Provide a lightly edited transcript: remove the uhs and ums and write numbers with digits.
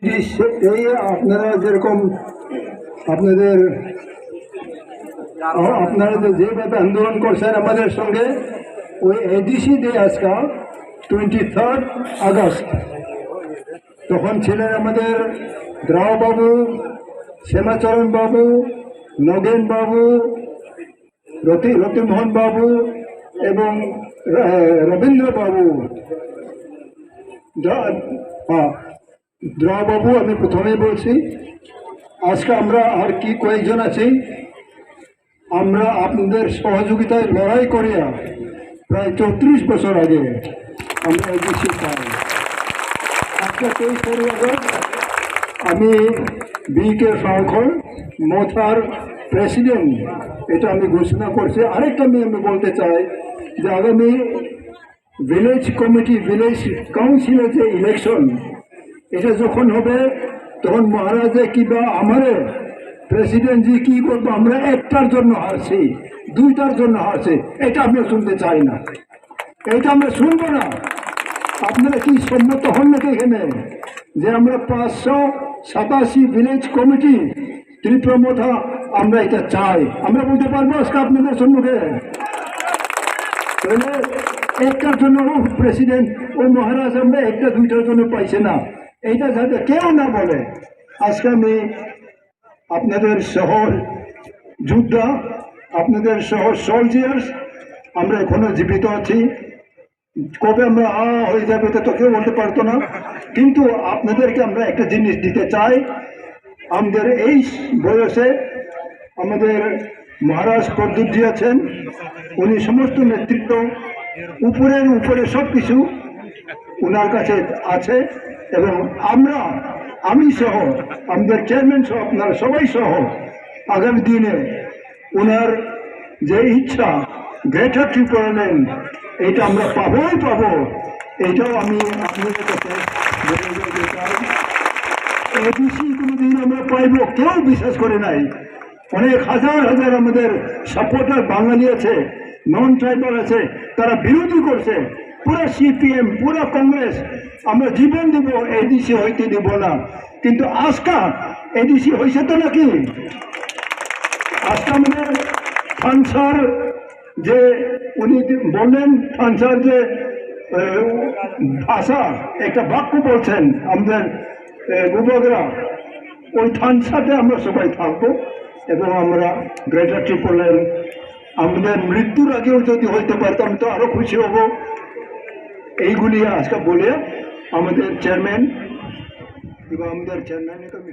এই আপনারা যেরকম আপনাদের আপনারা যেভাবে আন্দোলন করছেন আমাদের সঙ্গে, ওই এডিসি ডে আজকা 23 আগস্ট, তখন ছিলেন আমাদের দ্রাও বাবু, শ্যামাচরণ বাবু, নগেন বাবু, রতিমোহন বাবু এবং রবীন্দ্র বাবু। দ্রাও বাবু আমি প্রথমেই বলছি। আজকে আমরা আর কি কয়েকজন আছি, আমরা আপনাদের সহযোগিতায় লড়াই করিয়া প্রায় 34 বছর আগে আমরা এগিয়েছি। আজকে 23 আগস্ট আমি বিকে শঙ্কর মোথার প্রেসিডেন্ট, এটা আমি ঘোষণা করছি। আরেকটা আমি বলতে চাই যে আগামী ভিলেজ কমিটি, ভিলেজ কাউন্সিলের যে ইলেকশন, এটা যখন হবে তখন মহারাজা কিংবা আমারে প্রেসিডেন্ট জি কি করবো, আমরা একটার জন্য হারছি, দুইটার জন্য হারছি, এটা আমরা শুনতে চাই না, এটা আমরা শুনবো না। আপনারা কি সম্মত হন নাকি এখানে যে আমরা 587 ভিলেজ কমিটি ত্রিপ্রমথা আমরা এটা চাই? আমরা বলতে পারবো আজকে আপনাদের সম্মুখে? একটার জন্য প্রেসিডেন্ট ও মহারাজ আমরা একটা দুইটার জন্য পাইছে না, এইটা যাতে কেউ না বলে। আজকে আমি আপনাদের শহর যোদ্ধা, আপনাদের শহর সোলজার্স, আমরা এখনো জীবিত আছি। কবে আমরা হয়ে যাবে তো কেউ বলতে পারতো না, কিন্তু আপনাদেরকে আমরা একটা জিনিস দিতে চাই। আমাদের এই বয়সে আমাদের মহারাজ প্রদ্যুৎজি আছেন, উনি সমস্ত নেতৃত্ব উপরে সব কিছু ওনার কাছে আছে, এবং আমি সহ আমাদের চেয়ারম্যান সহ আপনারা সবাই সহ আগামী দিনে ওনার যে ইচ্ছা গ্রেটার ত্রিপুরাল্যান্ড, এটা আমরা পাবোই পাবো, এটাও আমি আপনাদের কাছে বলে দিতে চাই। এবিসি কোনোদিন আমরা পাইব কেউ বিশ্বাস করে নাই। অনেক হাজার হাজার আমাদের সাপোর্টার বাঙালি আছে, নন ট্রাইবাল আছে, তারা বিরোধী করছে। পুরো সিপিএম, পুরো কংগ্রেস আমরা জীবন দেব এডিসি হইতে দেব না, কিন্তু আজকা এডিসি হয়েছে তো নাকি? আজকে আমাদের ফানসার যে উনি বললেন, ফানসার যে ভাষা একটা বাক্য বলছেন আমাদের যুবকরা, ওই থানসাতে আমরা সবাই থাকবো এবং আমরা গ্রেটার ত্রিপুরাল্যান্ড আমাদের মৃত্যুর আগেও যদি হইতে পারতাম তো আরো খুশি হব। এইগুলি আজকে বলে আমাদের চেয়ারম্যান এবং আমাদের চেয়ারম্যানকে আমি